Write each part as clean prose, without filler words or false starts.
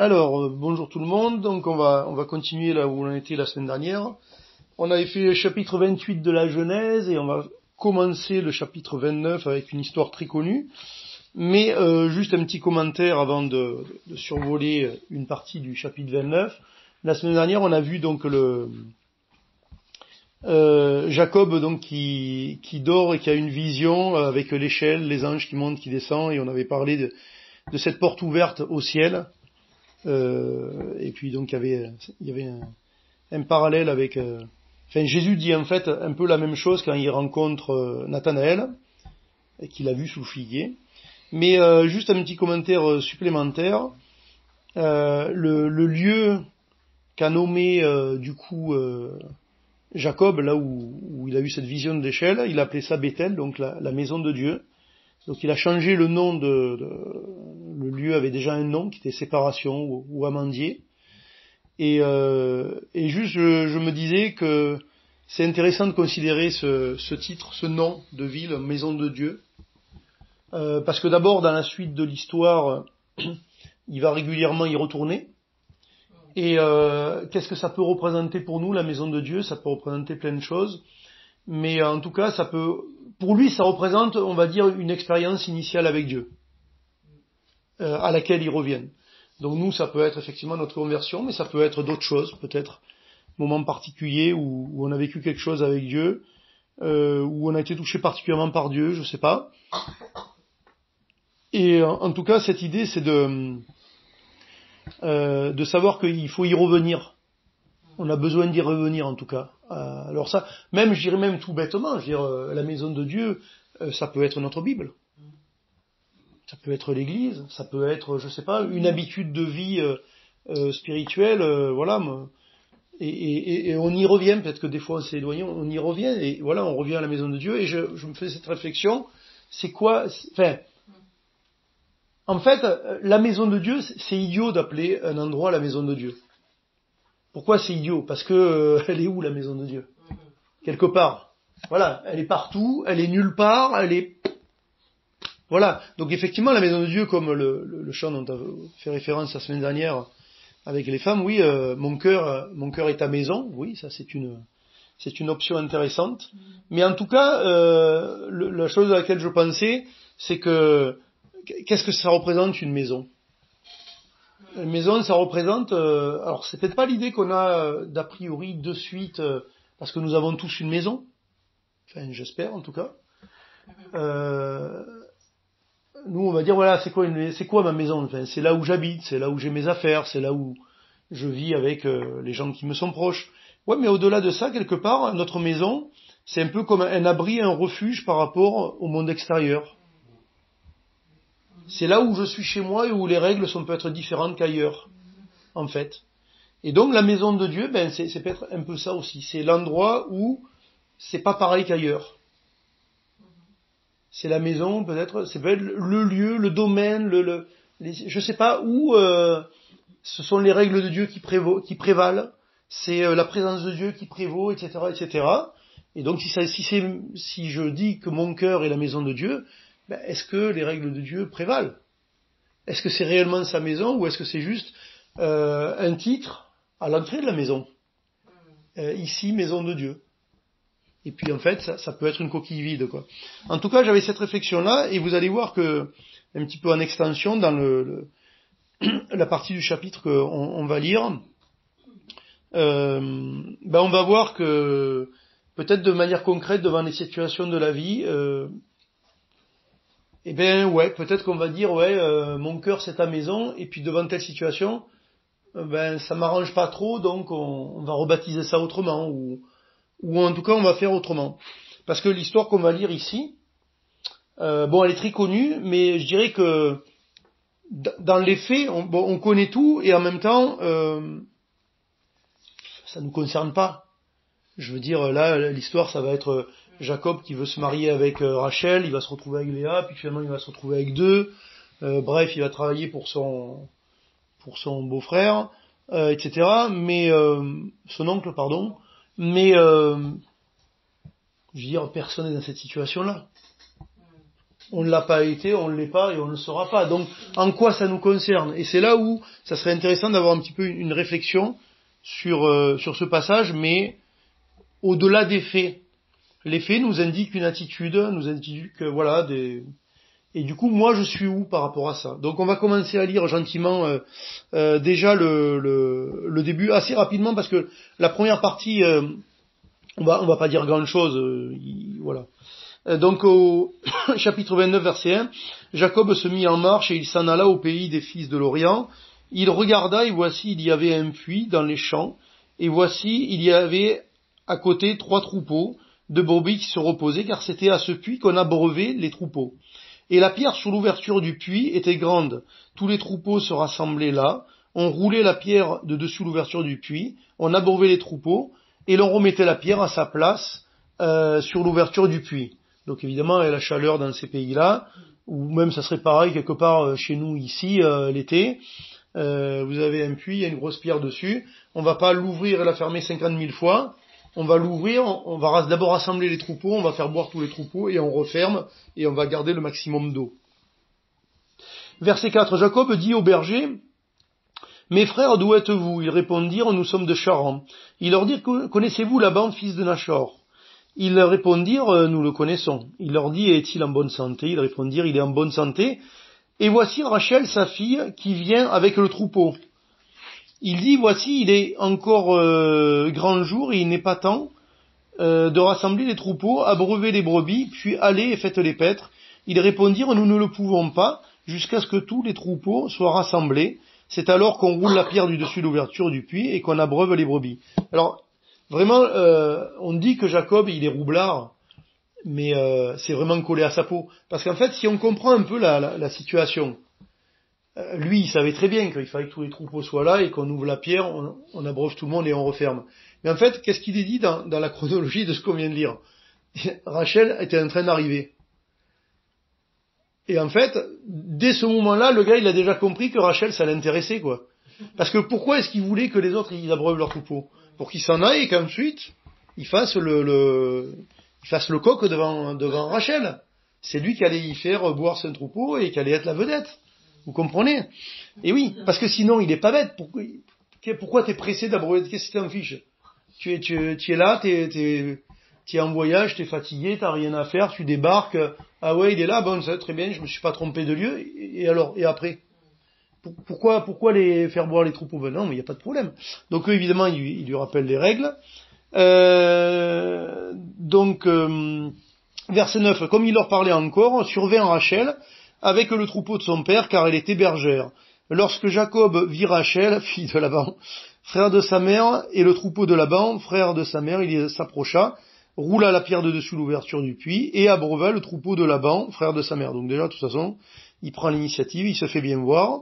Alors, bonjour tout le monde. Donc on va continuer là où on était la semaine dernière. On avait fait le chapitre 28 de la Genèse et on va commencer le chapitre 29 avec une histoire très connue. Mais juste un petit commentaire avant de survoler une partie du chapitre 29. La semaine dernière, on a vu donc Jacob donc qui dort et qui a une vision avec l'échelle, les anges qui montent, qui descendent, et on avait parlé de cette porte ouverte au ciel. Et puis donc il y avait un parallèle avec. Jésus dit en fait un peu la même chose quand il rencontre Nathanaël et qu'il a vu sous le figuier. Mais juste un petit commentaire supplémentaire. Le lieu qu'a nommé Jacob, là où il a eu cette vision d'échelle, il a appelé ça Bethel, donc la maison de Dieu. Donc il a changé le nom le lieu avait déjà un nom qui était séparation ou amandier. Et juste je me disais que c'est intéressant de considérer ce titre, ce nom de ville, maison de Dieu, parce que d'abord dans la suite de l'histoire, il va régulièrement y retourner. Et qu'est-ce que ça peut représenter pour nous, la maison de Dieu? Ça peut représenter plein de choses, mais en tout cas, pour lui, ça représente, on va dire, une expérience initiale avec Dieu, à laquelle il revient. Donc nous, ça peut être effectivement notre conversion, mais ça peut être d'autres choses, peut-être moment particulier où on a vécu quelque chose avec Dieu, où on a été touché particulièrement par Dieu, je sais pas. Et en tout cas, cette idée, c'est de savoir qu'il faut y revenir. On a besoin d'y revenir, en tout cas. Alors ça, même, je dirais même tout bêtement, je veux dire, la maison de Dieu, ça peut être notre Bible. Ça peut être l'Église, ça peut être, je sais pas, une habitude de vie spirituelle, voilà. Et on y revient, peut-être que des fois on s'est éloigné, on y revient, et voilà, on revient à la maison de Dieu, et je me fais cette réflexion, c'est quoi, en fait, la maison de Dieu, c'est idiot d'appeler un endroit la maison de Dieu. Pourquoi c'est idiot? Parce que elle est où la maison de Dieu? Quelque part. Voilà, elle est partout, elle est nulle part, elle est... Voilà, donc effectivement la maison de Dieu, comme le chant dont tu as fait référence la semaine dernière avec les femmes, oui, mon cœur est ta maison, oui, ça c'est une option intéressante. Mais en tout cas, la chose à laquelle je pensais, c'est que qu'est-ce que ça représente une maison? Une maison, ça représente... alors, c'est peut-être pas l'idée qu'on a d'a priori de suite, parce que nous avons tous une maison. Enfin, j'espère, en tout cas. Nous, on va dire, voilà, c'est quoi ma maison? Enfin, c'est là où j'habite, c'est là où j'ai mes affaires, c'est là où je vis avec les gens qui me sont proches. Ouais, mais au-delà de ça, quelque part, notre maison, c'est un peu comme un abri, un refuge par rapport au monde extérieur. C'est là où je suis chez moi et où les règles sont peut-être différentes qu'ailleurs, en fait. Et donc la maison de Dieu, c'est peut-être un peu ça aussi. C'est l'endroit où c'est pas pareil qu'ailleurs. C'est la maison, peut-être, c'est peut-être le lieu, le domaine, je sais pas où. Ce sont les règles de Dieu qui prévalent. C'est la présence de Dieu qui prévaut, etc., etc. Et donc si je dis que mon cœur est la maison de Dieu, est-ce que les règles de Dieu prévalent? Est-ce que c'est réellement sa maison ou est-ce que c'est juste un titre à l'entrée de la maison? Ici, maison de Dieu. Et puis en fait, ça peut être une coquille vide, quoi. En tout cas, j'avais cette réflexion-là, et vous allez voir que, un petit peu en extension, dans la partie du chapitre qu'on va lire, on va voir que, peut-être de manière concrète, devant les situations de la vie, peut-être qu'on va dire, mon cœur c'est ta maison, et puis devant telle situation, ça m'arrange pas trop, donc on va rebaptiser ça autrement, ou en tout cas on va faire autrement. Parce que l'histoire qu'on va lire ici, elle est très connue, mais je dirais que dans les faits, on connaît tout, et en même temps, ça nous concerne pas. Je veux dire, là, l'histoire, ça va être Jacob qui veut se marier avec Rachel, il va se retrouver avec Léa, puis finalement il va se retrouver avec deux. Bref, il va travailler pour son beau-frère, etc. Mais son oncle, pardon. Mais je veux dire, personne n'est dans cette situation-là. on ne l'a pas été, on ne l'est pas et on ne le sera pas. Donc, en quoi ça nous concerne? Et c'est là où ça serait intéressant d'avoir un petit peu une réflexion sur ce passage, mais au-delà des faits. Les faits nous indiquent une attitude, nous indiquent, voilà, et du coup, moi, je suis où par rapport à ça? Donc, on va commencer à lire gentiment déjà le début, assez rapidement, parce que la première partie, on va pas dire grand-chose, voilà. Donc, au chapitre 29, verset 1, Jacob se mit en marche et il s'en alla au pays des fils de l'Orient. Il regarda et voici, il y avait un puits dans les champs, et voici, il y avait à côté 3 troupeaux de brebis qui se reposaient, car c'était à ce puits qu'on abreuvait les troupeaux. Et la pierre sur l'ouverture du puits était grande. Tous les troupeaux se rassemblaient là. On roulait la pierre de dessous l'ouverture du puits. On abreuvait les troupeaux. Et l'on remettait la pierre à sa place sur l'ouverture du puits. Donc évidemment, il y a la chaleur dans ces pays-là. Ou même ça serait pareil quelque part chez nous ici, l'été. Vous avez un puits, il y a une grosse pierre dessus. On va pas l'ouvrir et la fermer 50 000 fois. On va l'ouvrir, on va d'abord rassembler les troupeaux, on va faire boire tous les troupeaux et on referme et on va garder le maximum d'eau. Verset 4, Jacob dit aux bergers, « Mes frères, d'où êtes-vous » Ils répondirent, « Nous sommes de Charan. » Il leur dit, « Connaissez-vous Laban, fils de Nachor » Ils répondirent, « Nous le connaissons. » Il leur dit, « Est-il en bonne santé » Ils répondirent, « Il est en bonne santé. » Et voici Rachel, sa fille, qui vient avec le troupeau. Il dit, voici, il est encore grand jour et il n'est pas temps de rassembler les troupeaux, abreuver les brebis, puis allez et faites les paître. Ils répondirent, nous ne le pouvons pas, jusqu'à ce que tous les troupeaux soient rassemblés. C'est alors qu'on roule la pierre du dessus de l'ouverture du puits et qu'on abreuve les brebis. Alors, vraiment, on dit que Jacob, il est roublard, mais c'est vraiment collé à sa peau. Parce qu'en fait, si on comprend un peu la situation, lui, il savait très bien qu'il fallait que tous les troupeaux soient là et qu'on ouvre la pierre, on abreuve tout le monde et on referme. Mais en fait, qu'est-ce qu'il est dit dans la chronologie de ce qu'on vient de lire? Rachel était en train d'arriver. Et en fait, dès ce moment-là, le gars, il a déjà compris que Rachel, ça l'intéressait, quoi. Parce que pourquoi est-ce qu'il voulait que les autres, ils abreuvent leurs troupeaux? Pour qu'ils s'en aillent et qu'ensuite, ils fassent le coq devant Rachel. C'est lui qui allait y faire boire son troupeau et qui allait être la vedette. Vous comprenez? Et oui, parce que sinon, il est pas bête. Pourquoi t'es pressé d'abreuver? Qu'est-ce qui t'en fiche? Tu es là, t'es en voyage, t'es fatigué, t'as rien à faire, tu débarques. Ah ouais, il est là, bon, ça très bien, je me suis pas trompé de lieu. Et alors, et après? Pourquoi les faire boire les troupeaux? Ben non, mais il n'y a pas de problème. Donc évidemment, il lui rappelle les règles. Verset 9, comme il leur parlait encore, survint Rachel avec le troupeau de son père, car elle était bergère. Lorsque Jacob vit Rachel, fille de Laban, frère de sa mère, et le troupeau de Laban, frère de sa mère, il s'approcha, roula la pierre de dessus l'ouverture du puits, et abreuva le troupeau de Laban, frère de sa mère. Donc déjà, de toute façon, il prend l'initiative, il se fait bien voir.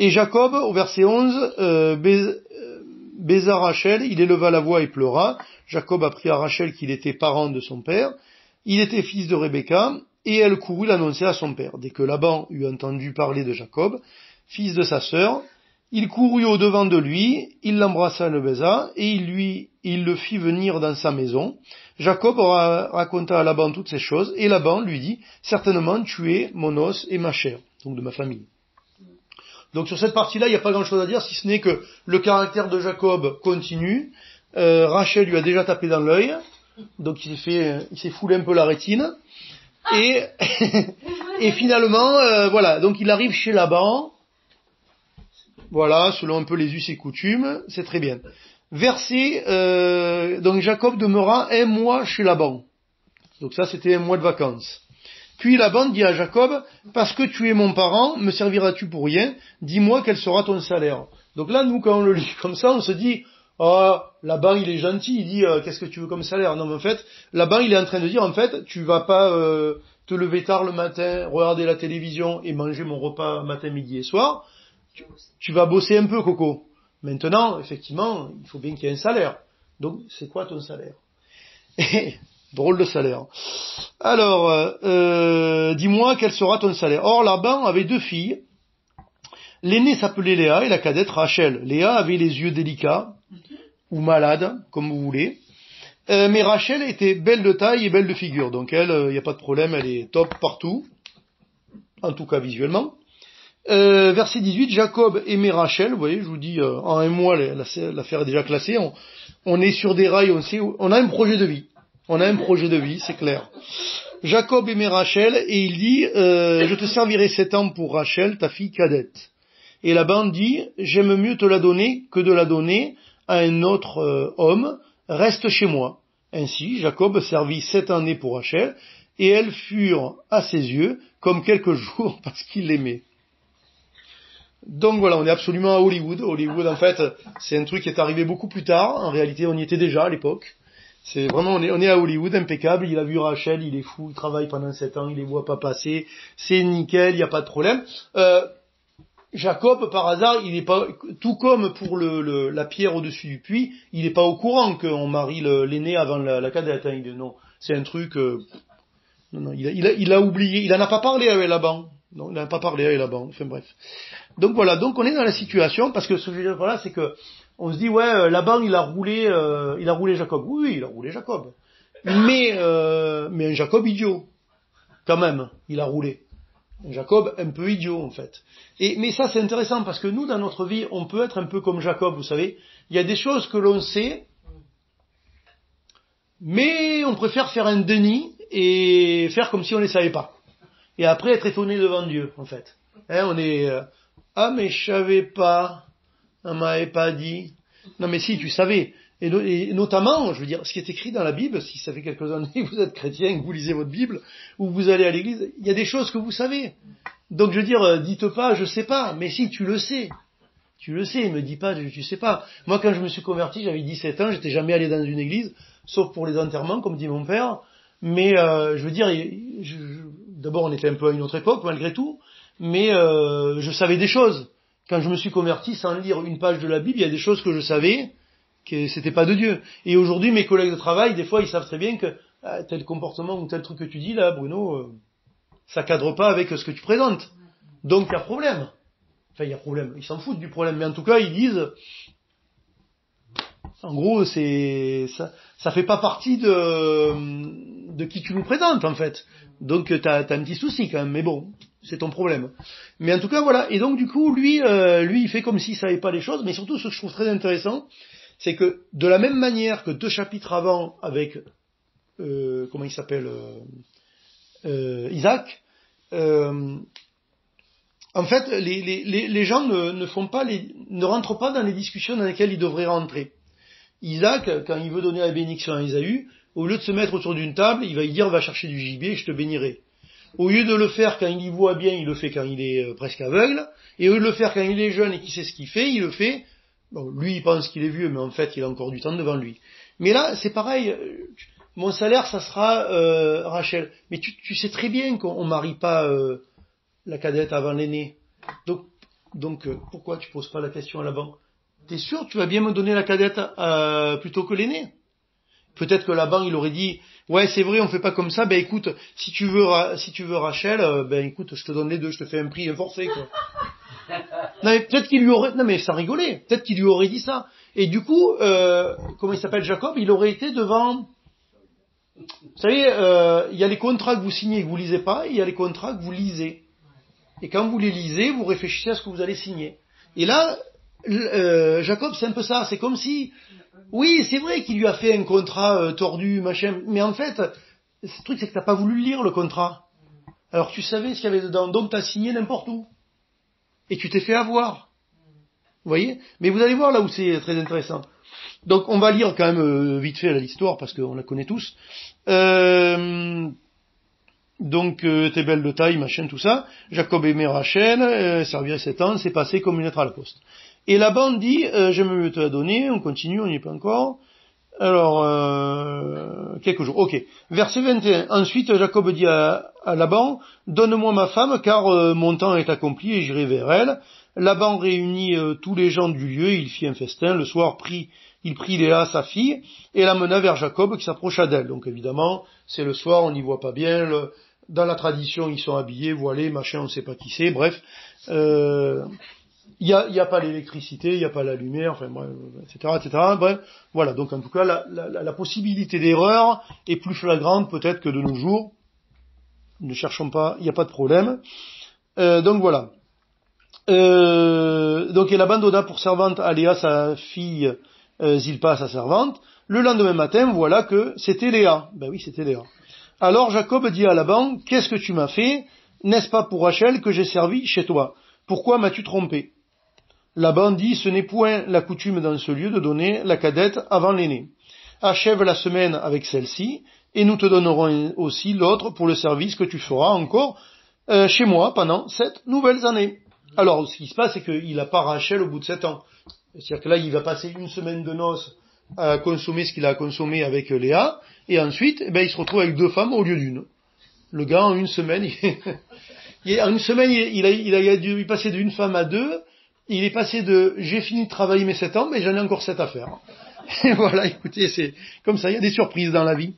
Et Jacob, au verset 11, baisa Rachel, il éleva la voix et pleura. Jacob apprit à Rachel qu'il était parent de son père. Il était fils de Rebecca, et elle courut l'annoncer à son père. Dès que Laban eut entendu parler de Jacob, fils de sa sœur, il courut au devant de lui, il l'embrassa et le baisa, et il le fit venir dans sa maison. Jacob raconta à Laban toutes ces choses, et Laban lui dit, certainement tu es mon os et ma chair, donc de ma famille. Donc sur cette partie-là, il n'y a pas grand-chose à dire, si ce n'est que le caractère de Jacob continue. Rachel lui a déjà tapé dans l'œil, donc il s'est foulé un peu la rétine. Et, et finalement, voilà, donc il arrive chez Laban, voilà, selon un peu les us et coutumes, c'est très bien. Donc Jacob demeura 1 mois chez Laban. Donc ça, c'était 1 mois de vacances. Puis Laban dit à Jacob, parce que tu es mon parent, me serviras-tu pour rien? Dis-moi quel sera ton salaire. Donc là, nous, quand on le lit comme ça, on se dit, Laban, il est gentil, il dit, qu'est-ce que tu veux comme salaire? Non, mais en fait, Laban, il est en train de dire, en fait, tu vas pas te lever tard le matin, regarder la télévision et manger mon repas matin, midi et soir. Tu vas bosser un peu, Coco. Maintenant, effectivement, il faut bien qu'il y ait un salaire. Donc, c'est quoi ton salaire? Drôle de salaire. Alors, dis-moi quel sera ton salaire. Or, Laban avait 2 filles. L'aînée s'appelait Léa et la cadette Rachel. Léa avait les yeux délicats, ou malades, comme vous voulez. Mais Rachel était belle de taille et belle de figure. Donc elle, il n'y a pas de problème, elle est top partout. en tout cas visuellement. Verset 18, Jacob aimait Rachel, vous voyez, je vous dis, en un mois, l'affaire est déjà classée, on est sur des rails, on a un projet de vie. On a un projet de vie, c'est clair. Jacob aimait Rachel, et il dit, je te servirai 7 ans pour Rachel, ta fille cadette. Et Laban dit, j'aime mieux te la donner que de la donner à un autre homme, reste chez moi. Ainsi, Jacob servit 7 années pour Rachel, et elles furent à ses yeux comme quelques jours parce qu'il l'aimait. Donc voilà, on est absolument à Hollywood. Hollywood, en fait, c'est un truc qui est arrivé beaucoup plus tard. En réalité, on y était déjà à l'époque. C'est vraiment, on est à Hollywood, impeccable. Il a vu Rachel, il est fou, il travaille pendant 7 ans, il les voit pas passer. C'est nickel, il n'y a pas de problème. Jacob, par hasard, il est pas, tout comme pour la pierre au-dessus du puits, il n'est pas au courant qu'on marie l'aîné avant la cadette. Hein. Non, c'est un truc. Non, il a oublié. Il en a pas parlé avec Laban. Non, il n'en a pas parlé avec Laban. Enfin bref. Donc voilà. Donc on est dans la situation parce que ce que je veux dire voilà, c'est que on se dit ouais, Laban il a roulé Jacob. Oui, il a roulé Jacob. Mais un Jacob idiot. Quand même, il a roulé. Un Jacob un peu idiot en fait. Mais ça c'est intéressant parce que nous dans notre vie on peut être un peu comme Jacob, vous savez. Il y a des choses que l'on sait, mais on préfère faire un déni et faire comme si on ne les savait pas. Et après être étonné devant Dieu, en fait. Hein, on est ah mais je savais pas, on m'avait pas dit. Non mais si, tu savais. Et notamment, je veux dire, ce qui est écrit dans la Bible, si ça fait quelques années que vous êtes chrétien, que vous lisez votre Bible, ou que vous allez à l'église, il y a des choses que vous savez. Donc je veux dire, dites pas, je sais pas, mais si, tu le sais. Tu le sais, me dis pas, tu sais pas. Moi, quand je me suis converti, j'avais 17 ans, j'étais jamais allé dans une église, sauf pour les enterrements, comme dit mon père. Mais je veux dire, d'abord on était un peu à une autre époque, malgré tout, mais je savais des choses. Quand je me suis converti, sans lire une page de la Bible, il y a des choses que je savais, que c'était pas de Dieu. Et aujourd'hui, mes collègues de travail, des fois, ils savent très bien que tel comportement ou tel truc que tu dis là, Bruno, ça cadre pas avec ce que tu présentes. Donc il y a problème. Enfin, il y a problème. Ils s'en foutent du problème, mais en tout cas, ils disent, en gros, ça fait pas partie de qui tu nous présentes, en fait. Donc, t'as un petit souci, quand même, mais bon, c'est ton problème. Mais en tout cas, voilà. Et donc, du coup, lui, il fait comme s'il savait pas les choses, mais surtout, ce que je trouve très intéressant, c'est que, de la même manière que 2 chapitres avant, avec, comment il s'appelle, Isaac, en fait, les gens ne rentrent pas dans les discussions dans lesquelles ils devraient rentrer. Isaac, quand il veut donner la bénédiction à Ésaü, au lieu de se mettre autour d'une table, il va lui dire va chercher du gibier, je te bénirai. Au lieu de le faire quand il y voit bien, il le fait quand il est presque aveugle, et au lieu de le faire quand il est jeune et qu'il sait ce qu'il fait, il le fait, bon, lui il pense qu'il est vieux, mais en fait il a encore du temps devant lui. Mais là, c'est pareil, mon salaire ça sera Rachel. Mais tu sais très bien qu'on marie pas la cadette avant l'aîné. Donc pourquoi tu poses pas la question à Laban? T'es sûr que tu vas bien me donner la cadette plutôt que l'aîné? Peut-être que Laban il aurait dit ouais c'est vrai on fait pas comme ça, ben écoute si tu veux Rachel, ben écoute je te donne les deux, je te fais un prix, un forfait quoi. Non mais peut-être qu'il lui aurait, non mais sans rigoler, peut-être qu'il lui aurait dit ça. Et du coup comment il s'appelle Jacob, il aurait été devant. Vous savez il y a les contrats que vous signez et que vous lisez pas, et il y a les contrats que vous lisez. Et quand vous les lisez, vous réfléchissez à ce que vous allez signer. Et là, Jacob, c'est un peu ça. C'est comme si, oui, c'est vrai qu'il lui a fait un contrat tordu, machin. Mais en fait, ce truc, c'est que t'as pas voulu lire le contrat. Alors tu savais ce qu'il y avait dedans, donc t'as signé n'importe où. Et tu t'es fait avoir. Vous voyez? Mais vous allez voir là où c'est très intéressant. Donc on va lire quand même vite fait l'histoire, parce qu'on la connaît tous. Donc t'es belle de taille, machin, tout ça. Jacob aimait Rachel, servirait 7 ans, c'est passé comme une lettre à la poste. Et Laban dit, j'aime mieux te la donner, on continue, on n'y est pas encore. Alors, quelques jours, ok. Verset 21, ensuite Jacob dit à Laban, donne-moi ma femme, car mon temps est accompli et j'irai vers elle. Laban réunit tous les gens du lieu, il fit un festin, le soir il prit Léa, sa fille, et l'amena vers Jacob qui s'approcha d'elle. Donc évidemment, c'est le soir, on n'y voit pas bien, dans la tradition, ils sont habillés, voilés, machin, on ne sait pas qui c'est, bref. Il y a pas l'électricité, il n'y a pas la lumière, enfin bref, etc. Bref, voilà. Donc en tout cas, la possibilité d'erreur est plus flagrante peut-être que de nos jours. Ne cherchons pas, il n'y a pas de problème. Donc voilà. Donc il abandonna pour servante à Léa, sa fille, Zilpa, sa servante. Le lendemain matin, voilà que c'était Léa. Ben oui, c'était Léa. Alors Jacob dit à Laban, qu'est-ce que tu m'as fait? N'est-ce pas pour Rachel que j'ai servi chez toi? Pourquoi m'as-tu trompé? Laban dit, ce n'est point la coutume dans ce lieu de donner la cadette avant l'aînée. Achève la semaine avec celle-ci, et nous te donnerons aussi l'autre pour le service que tu feras encore chez moi pendant 7 nouvelles années. Alors, ce qui se passe, c'est qu'il n'a pas Rachel au bout de 7 ans. C'est-à-dire que là, il va passer une semaine de noces à consommer ce qu'il a consommé avec Léa, et ensuite, il se retrouve avec 2 femmes au lieu d'une. Le gars, en une semaine, il a dû passer d'une femme à 2, il est passé de j'ai fini de travailler mes 7 ans, mais j'en ai encore 7 à faire. Et voilà, écoutez, c'est comme ça, il y a des surprises dans la vie.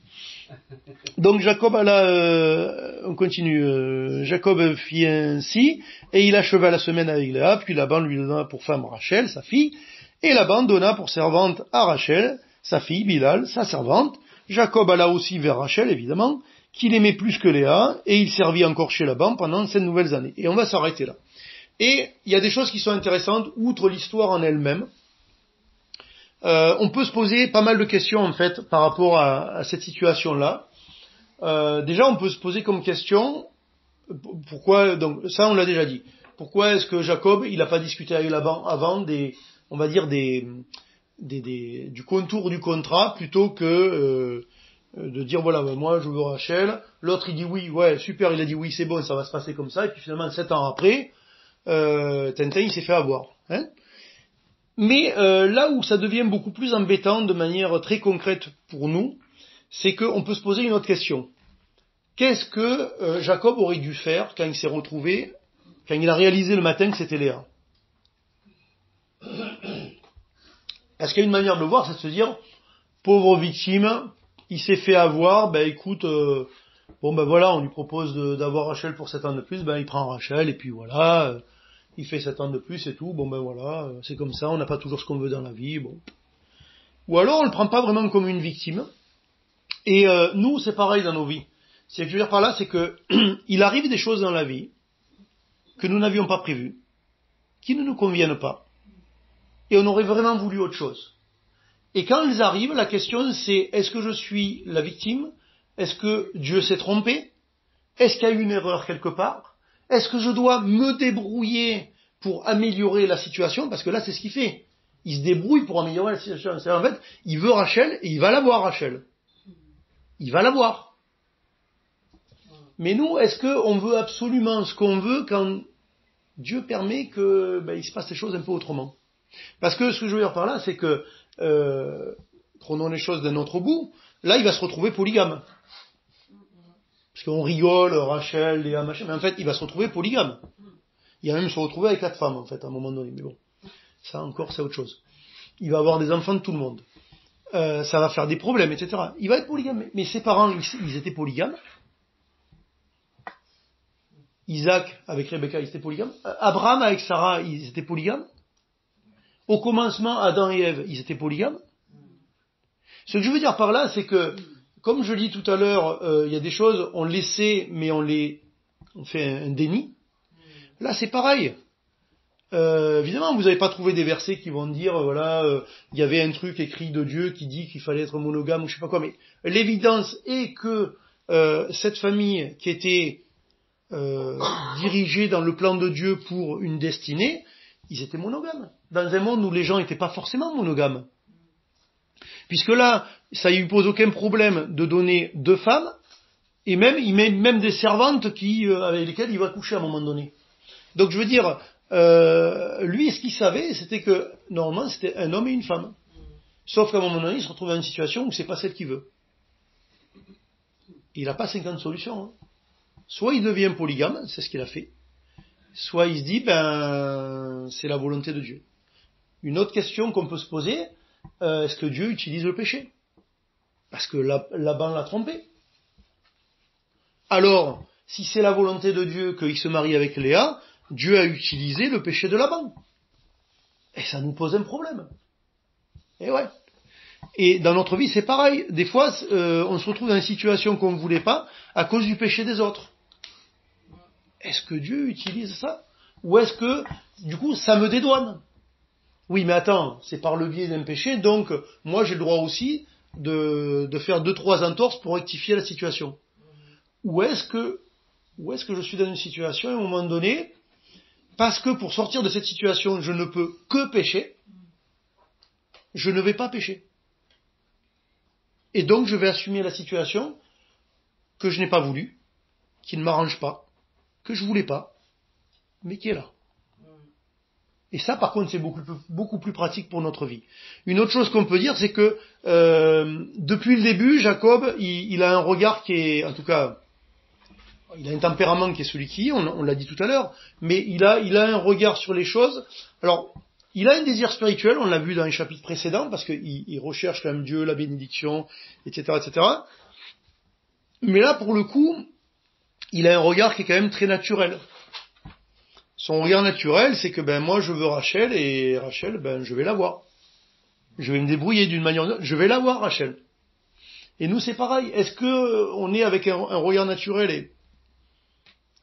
Donc Jacob on continue. Jacob fit ainsi, et il acheva la semaine avec Léa, puis Laban lui donna pour femme Rachel, sa fille, et Laban donna pour servante à Rachel, sa fille, Bilhal, sa servante. Jacob alla aussi vers Rachel, évidemment, qu'il aimait plus que Léa, et il servit encore chez Laban pendant 7 nouvelles années. Et on va s'arrêter là. Et il y a des choses qui sont intéressantes, outre l'histoire en elle-même. On peut se poser pas mal de questions en fait par rapport à cette situation-là. Déjà, on peut se poser comme question pourquoi. Donc ça, on l'a déjà dit. Pourquoi est-ce que Jacob il n'a pas discuté avec Laban avant du contour du contrat plutôt que de dire voilà moi je veux Rachel. L'autre il dit oui, ouais super, il a dit oui c'est bon, ça va se passer comme ça. Et puis finalement 7 ans après, Tintin il s'est fait avoir. Hein. Mais là où ça devient beaucoup plus embêtant de manière très concrète pour nous, c'est qu'on peut se poser une autre question. Qu'est-ce que Jacob aurait dû faire quand il s'est retrouvé, quand il a réalisé le matin que c'était Léa? Est-ce qu'il y a une manière de le voir, c'est de se dire, pauvre victime, il s'est fait avoir, écoute, voilà, on lui propose d'avoir Rachel pour 7 ans de plus, il prend Rachel, et puis voilà, il fait 7 ans de plus et tout, voilà, c'est comme ça, on n'a pas toujours ce qu'on veut dans la vie, bon. Ou alors on le prend pas vraiment comme une victime, et nous c'est pareil dans nos vies. Ce que je veux dire par là, c'est que il arrive des choses dans la vie que nous n'avions pas prévues, qui ne nous conviennent pas, et on aurait vraiment voulu autre chose. Et quand elles arrivent, la question c'est, est-ce que je suis la victime? Est-ce que Dieu s'est trompé? Est-ce qu'il y a eu une erreur quelque part? Est-ce que je dois me débrouiller pour améliorer la situation? Parce que là, c'est ce qu'il fait. Il se débrouille pour améliorer la situation. C'est en fait, il veut Rachel et il va l'avoir, Rachel. Il va l'avoir. Mais nous, est-ce qu'on veut absolument ce qu'on veut quand Dieu permet que il se passe les choses un peu autrement? Parce que ce que je veux dire par là, c'est que prenons les choses d'un autre bout. Là, il va se retrouver polygame. Parce qu'on rigole, Rachel, Léa, machin, mais en fait, il va se retrouver polygame. Il va même se retrouver avec 4 femmes, en fait, à un moment donné. Mais bon, ça encore, c'est autre chose. Il va avoir des enfants de tout le monde. Ça va faire des problèmes, etc. Il va être polygame. Mais ses parents, ils étaient polygames. Isaac, avec Rebecca, ils étaient polygames. Abraham, avec Sarah, ils étaient polygames. Au commencement, Adam et Ève, ils étaient polygames. Ce que je veux dire par là, c'est que, comme je l'ai dit tout à l'heure, il y a des choses, on les sait, mais on fait un déni. Là, c'est pareil. Évidemment, vous n'avez pas trouvé des versets qui vont dire, il y avait un truc écrit de Dieu qui dit qu'il fallait être monogame ou je sais pas quoi, mais l'évidence est que cette famille qui était dirigée dans le plan de Dieu pour une destinée, ils étaient monogames. Dans un monde où les gens n'étaient pas forcément monogames. Puisque là, ça ne lui pose aucun problème de donner 2 femmes, et même, il met même des servantes avec lesquelles il va coucher à un moment donné. Donc je veux dire, lui, ce qu'il savait, c'était que, normalement, c'était un homme et une femme. Sauf qu'à un moment donné, il se retrouve dans une situation où c'est pas celle qu'il veut. Il n'a pas 50 solutions. Hein. Soit il devient polygame, c'est ce qu'il a fait. Soit il se dit, c'est la volonté de Dieu. Une autre question qu'on peut se poser, est-ce que Dieu utilise le péché? Parce que Laban l'a trompé. Alors, si c'est la volonté de Dieu qu'il se marie avec Léa, Dieu a utilisé le péché de Laban. Et ça nous pose un problème. Et ouais. Et dans notre vie, c'est pareil. Des fois, on se retrouve dans une situation qu'on ne voulait pas à cause du péché des autres. est-ce que Dieu utilise ça? Ou est-ce que, du coup, ça me dédouane? Oui, mais attends, c'est par le biais d'un péché, donc moi j'ai le droit aussi de faire 2-3 entorses pour rectifier la situation. Ou est-ce que je suis dans une situation, à un moment donné, parce que pour sortir de cette situation, je ne peux que pécher, je ne vais pas pécher. Et donc je vais assumer la situation que je n'ai pas voulu, qui ne m'arrange pas, que je voulais pas, mais qui est là. Et ça, par contre, c'est beaucoup plus pratique pour notre vie. Une autre chose qu'on peut dire, c'est que depuis le début, Jacob, il a un regard qui est, en tout cas, il a un tempérament qui est celui qui est, on l'a dit tout à l'heure, mais il a un regard sur les choses. Alors, il a un désir spirituel, on l'a vu dans les chapitres précédents, parce qu'il recherche quand même Dieu, la bénédiction, etc., etc. Mais là, pour le coup, il a un regard qui est quand même très naturel. Son regard naturel, c'est que moi je veux Rachel, et Rachel, je vais l'avoir. Je vais me débrouiller d'une manière ou d'une autre, je vais l'avoir Rachel. Et nous c'est pareil, est-ce que on est avec un regard naturel et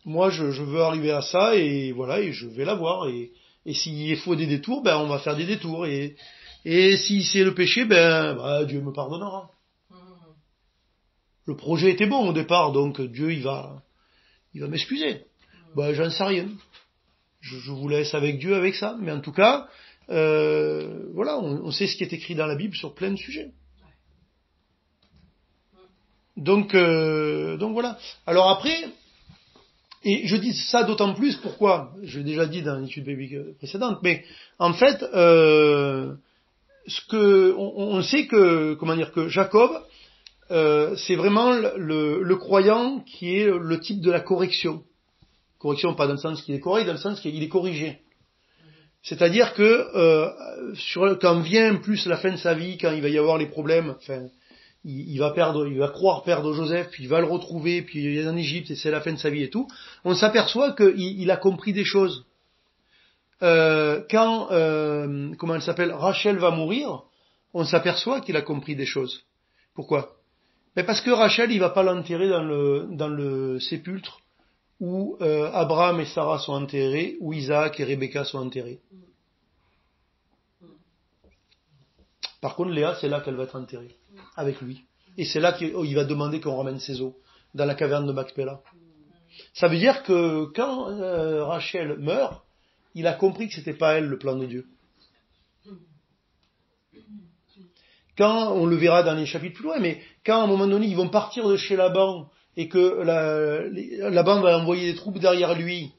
moi je veux arriver à ça et voilà, et je vais l'avoir, et s'il faut des détours, on va faire des détours, et si c'est le péché, Dieu me pardonnera. Le projet était bon au départ, donc Dieu il va m'excuser. J'en sais rien. Je vous laisse avec Dieu avec ça, mais en tout cas, voilà, on sait ce qui est écrit dans la Bible sur plein de sujets. Donc voilà. Alors après, et je dis ça d'autant plus, pourquoi? Je l'ai déjà dit dans l'étude biblique précédente, mais en fait, on sait que, que Jacob, c'est vraiment le croyant qui est le type de la correction. Correction, pas dans le sens qu'il est correct, dans le sens qu'il est corrigé. C'est-à-dire que quand vient plus la fin de sa vie, quand il va y avoir les problèmes, il va croire perdre Joseph, puis il va le retrouver, puis il est en Égypte et c'est la fin de sa vie et tout, on s'aperçoit qu'il a compris des choses. Quand Rachel va mourir, on s'aperçoit qu'il a compris des choses. Pourquoi? Parce que Rachel, il va pas l'enterrer dans le sépulcre où Abraham et Sarah sont enterrés, où Isaac et Rebecca sont enterrés. Par contre, Léa, c'est là qu'elle va être enterrée, avec lui. Et c'est là qu'il va demander qu'on ramène ses os, dans la caverne de Macpéla. Ça veut dire que quand Rachel meurt, il a compris que c'était pas elle le plan de Dieu. Quand, on le verra dans les chapitres plus loin, mais quand à un moment donné ils vont partir de chez Laban, et que Laban va envoyer des troupes derrière lui,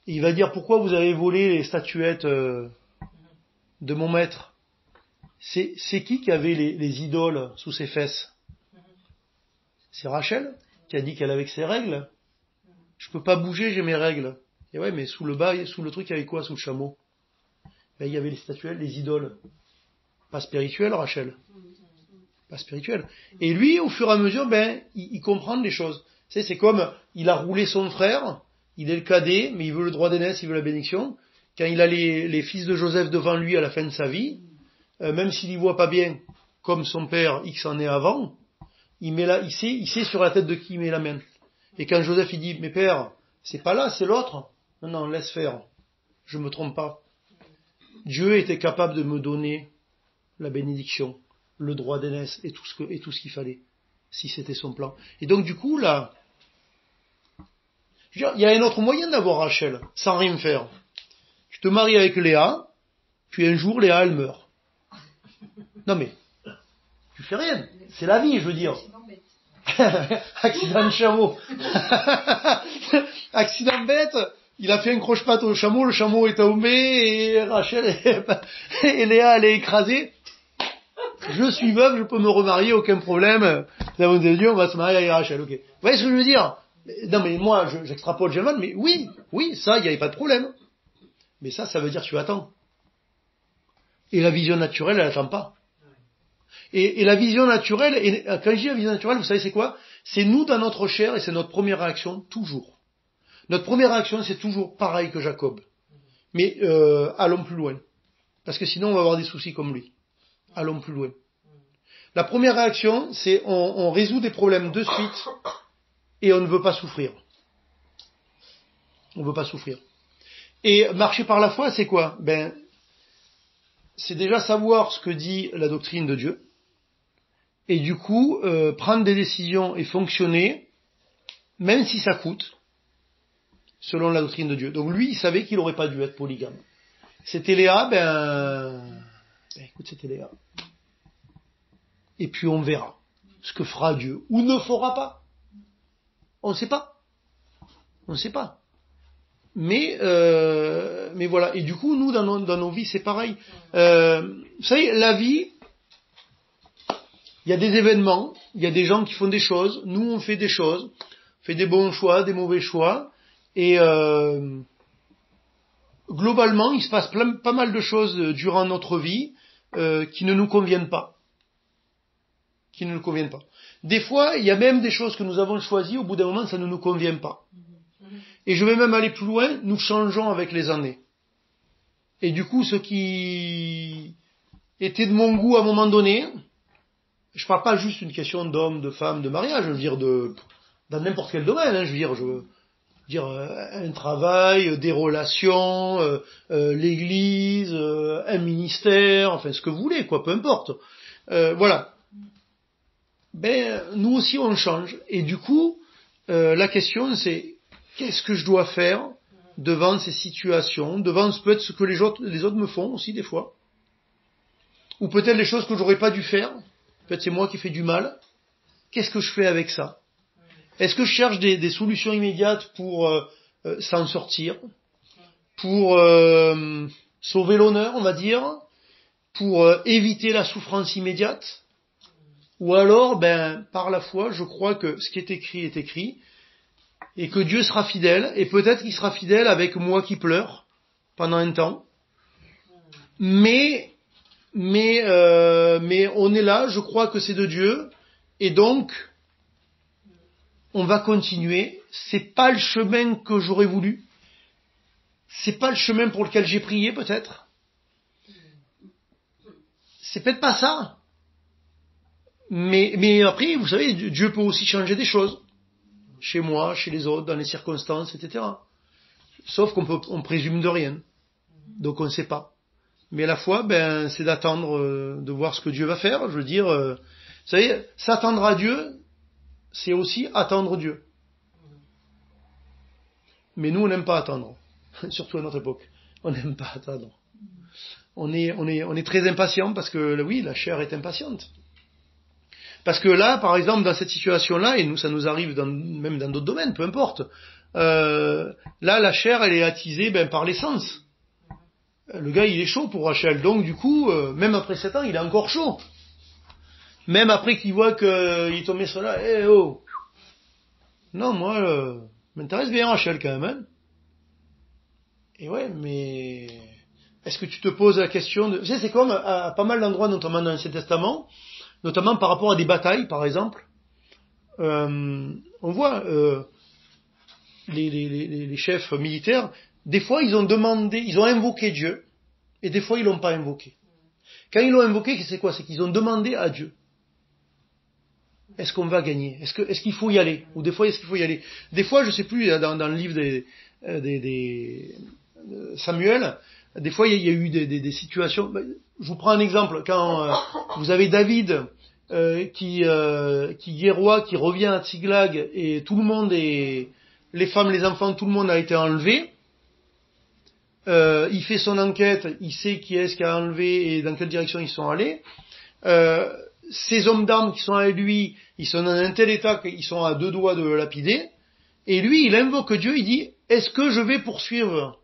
et il va dire: pourquoi vous avez volé les statuettes de mon maître? C'est qui avait les idoles sous ses fesses? C'est Rachel qui a dit qu'elle avait ses règles. Je peux pas bouger, j'ai mes règles. Et ouais, mais sous le truc, il y avait quoi sous le chameau? Il y avait les statuettes, les idoles. Pas spirituelles, Rachel. Pas spirituelles. Et lui, au fur et à mesure, il comprend les choses. C'est comme, il a roulé son frère, il est le cadet, mais il veut le droit d'aînesse, il veut la bénédiction. Quand il a les fils de Joseph devant lui à la fin de sa vie, même s'il y voit pas bien, comme son père X en est avant, il sait sur la tête de qui il met la main. Et quand Joseph il dit: mais père, c'est pas là, c'est l'autre. Non, laisse faire. Je me trompe pas. Dieu était capable de me donner la bénédiction, le droit d'aînesse et tout ce qu'il fallait, si c'était son plan. Et donc du coup là, il y a un autre moyen d'avoir Rachel, sans rien faire. Tu te maries avec Léa, puis un jour Léa elle meurt. Non mais, tu fais rien, c'est la vie, je veux dire. Accident de chameau. Accident bête, il a fait un croche-patte au chameau, le chameau est tombé, et Rachel et Léa elle est écrasée. Je suis veuve, je peux me remarier, aucun problème. La volonté de Dieu, on va se marier avec Rachel, ok. Vous voyez ce que je veux dire? Non mais moi, j'extrapole Germain, mais oui, ça, il n'y avait pas de problème. Mais ça veut dire que tu attends. Et la vision naturelle, elle attend pas. Et la vision naturelle, et quand je dis la vision naturelle, vous savez c'est quoi? C'est nous dans notre chair, et c'est notre première réaction, toujours. Notre première réaction, c'est toujours pareil que Jacob. Mais allons plus loin. Parce que sinon, on va avoir des soucis comme lui. Allons plus loin. La première réaction, c'est on résout des problèmes de suite, et on ne veut pas souffrir. On veut pas souffrir. Et marcher par la foi, c'est quoi? C'est déjà savoir ce que dit la doctrine de Dieu, et du coup, prendre des décisions et fonctionner, même si ça coûte, selon la doctrine de Dieu. Donc lui, il savait qu'il n'aurait pas dû être polygame. C'était Léa, écoute, c'était Léa. Et puis on verra ce que fera Dieu, ou ne fera pas. On ne sait pas. On ne sait pas. Mais voilà. Et du coup, nous, dans nos vies, c'est pareil. Vous savez, la vie, il y a des événements, il y a des gens qui font des choses, nous, on fait des choses, on fait des bons choix, des mauvais choix, et globalement, il se passe pas mal de choses durant notre vie qui ne nous conviennent pas. Qui ne nous conviennent pas. Des fois, il y a même des choses que nous avons choisies, au bout d'un moment, ça ne nous convient pas. Et je vais même aller plus loin, nous changeons avec les années. Et du coup, ce qui était de mon goût à un moment donné, je parle pas juste une question d'homme, de femme, de mariage, je veux dire dans n'importe quel domaine, je veux dire un travail, des relations, l'église, un ministère, enfin ce que vous voulez, quoi, peu importe. Voilà. Nous aussi on change. Et du coup, la question c'est qu'est-ce que je dois faire devant ces situations, devant peut-être ce que les autres me font aussi des fois, ou peut-être les choses que j'aurais pas dû faire, peut-être c'est moi qui fais du mal. Qu'est-ce que je fais avec ça? Est-ce que je cherche des solutions immédiates pour s'en sortir, pour sauver l'honneur, on va dire, pour éviter la souffrance immédiate? Ou alors, par la foi, je crois que ce qui est écrit, et que Dieu sera fidèle, et peut-être qu'il sera fidèle avec moi qui pleure pendant un temps. Mais on est là, je crois que c'est de Dieu, et donc on va continuer. C'est pas le chemin que j'aurais voulu, c'est pas le chemin pour lequel j'ai prié peut-être, c'est peut-être pas ça. Mais après, vous savez, Dieu peut aussi changer des choses. Chez moi, chez les autres, dans les circonstances, etc. Sauf on présume de rien. Donc on ne sait pas. Mais la foi, c'est d'attendre, de voir ce que Dieu va faire. Je veux dire, vous savez, s'attendre à Dieu, c'est aussi attendre Dieu. Mais nous, on n'aime pas attendre. Surtout à notre époque. On n'aime pas attendre. On est très impatient parce que, oui, la chair est impatiente. Parce que là, par exemple, dans cette situation-là, et nous, ça nous arrive même dans d'autres domaines, peu importe, là, la chair, elle est attisée par les sens. Le gars, il est chaud pour Rachel, donc du coup, même après 7 ans, il est encore chaud. Même après qu'il voit qu'il est tombé sur là, oh. Non, moi, m'intéresse bien Rachel quand même. Hein. Et ouais, mais est-ce que tu te poses la question de... Tu sais, c'est comme à pas mal d'endroits, notamment dans l'Ancien Testament, notamment par rapport à des batailles, par exemple, on voit les chefs militaires, des fois ils ont invoqué Dieu, et des fois ils l'ont pas invoqué. Quand ils l'ont invoqué, c'est quoi? C'est qu'ils ont demandé à Dieu. Est-ce qu'on va gagner? Est-ce qu'il faut y aller? Ou des fois, est-ce qu'il faut y aller? Des fois, je sais plus, dans le livre des Samuel, des fois il y a eu des situations. Je vous prends un exemple. Quand vous avez David qui est roi, qui revient à Tsiglag, et tout le monde les femmes, les enfants, tout le monde a été enlevé. Il fait son enquête, il sait qui est-ce qui a enlevé et dans quelle direction ils sont allés. Ces hommes d'armes qui sont avec lui, ils sont dans un tel état qu'ils sont à 2 doigts de le lapider. Et lui, il invoque Dieu, il dit, est-ce que je vais poursuivre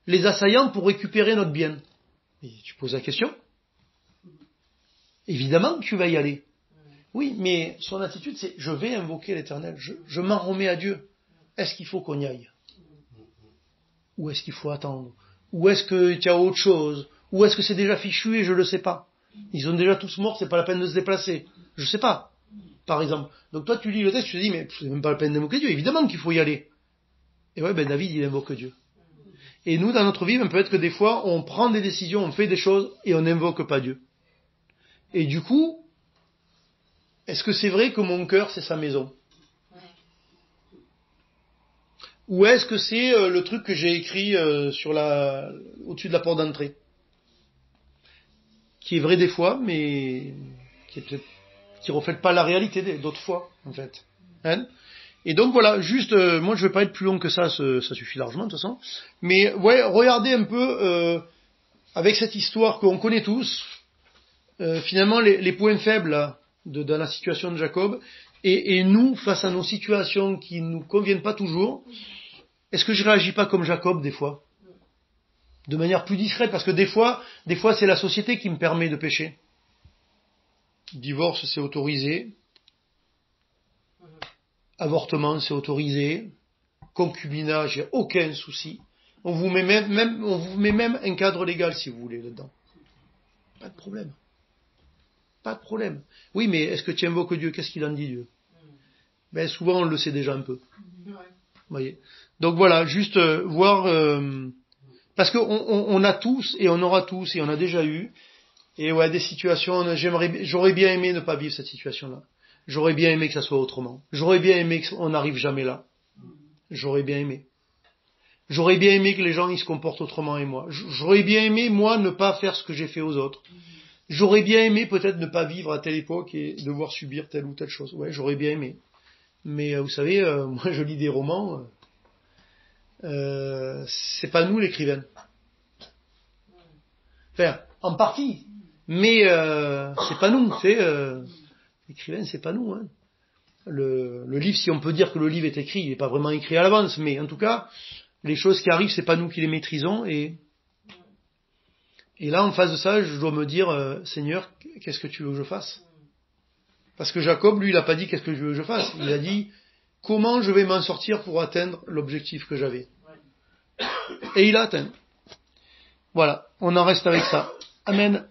les assaillants pour récupérer notre bien? Et tu poses la question. Évidemment que tu vas y aller. Oui, mais son attitude, c'est, je vais invoquer l'Éternel, je m'en remets à Dieu. Est-ce qu'il faut qu'on y aille? Ou est-ce qu'il faut attendre? Ou est-ce qu'il y a autre chose? Ou est-ce que c'est déjà fichu et je ne le sais pas? Ils sont déjà tous morts, c'est pas la peine de se déplacer. Je sais pas, par exemple. Donc toi, tu lis le texte, tu te dis, mais c'est même pas la peine d'invoquer Dieu. Évidemment qu'il faut y aller. Et ouais, David, il invoque Dieu. Et nous, dans notre vie, peut-être que des fois, on prend des décisions, on fait des choses, et on n'invoque pas Dieu. Et du coup, est-ce que c'est vrai que mon cœur, c'est sa maison? Ou est-ce que c'est le truc que j'ai écrit au-dessus de la porte d'entrée, qui est vrai des fois, mais qui reflète pas la réalité d'autres fois, en fait. Hein? Et donc voilà, juste, moi je vais pas être plus long que ça suffit largement de toute façon. Mais ouais, regardez un peu avec cette histoire qu'on connaît tous, finalement les points faibles là, dans la situation de Jacob, et nous face à nos situations qui nous conviennent pas toujours. Est-ce que je réagis pas comme Jacob des fois, de manière plus discrète, parce que des fois c'est la société qui me permet de pécher. Divorce c'est autorisé, avortement c'est autorisé, concubinage, il n'y a aucun souci. On vous met même un cadre légal si vous voulez là-dedans. Pas de problème. Pas de problème. Oui, mais est-ce que tu invoques Dieu? Qu'est-ce qu'il en dit Dieu? Ben souvent on le sait déjà un peu. Voyez. Donc voilà, juste voir parce que on a tous et on aura tous et on a déjà eu et ouais des situations. J'aurais bien aimé ne pas vivre cette situation-là. J'aurais bien aimé que ça soit autrement. J'aurais bien aimé qu'on n'arrive jamais là. J'aurais bien aimé. J'aurais bien aimé que les gens ils se comportent autrement et moi. J'aurais bien aimé moi ne pas faire ce que j'ai fait aux autres. J'aurais bien aimé peut-être ne pas vivre à telle époque et devoir subir telle ou telle chose. Ouais, j'aurais bien aimé. Mais vous savez, moi je lis des romans. C'est pas nous l'écrivaine. Enfin, en partie. Mais c'est pas nous. L'écrivaine, c'est pas nous. Hein. Le livre, si on peut dire que le livre est écrit, il n'est pas vraiment écrit à l'avance, mais en tout cas, les choses qui arrivent, c'est pas nous qui les maîtrisons. Et là, en face de ça, je dois me dire, Seigneur, qu'est-ce que tu veux que je fasse? Parce que Jacob, lui, il a pas dit qu'est-ce que je veux que je fasse. Il a dit comment je vais m'en sortir pour atteindre l'objectif que j'avais. Et il a atteint. Voilà, on en reste avec ça. Amen.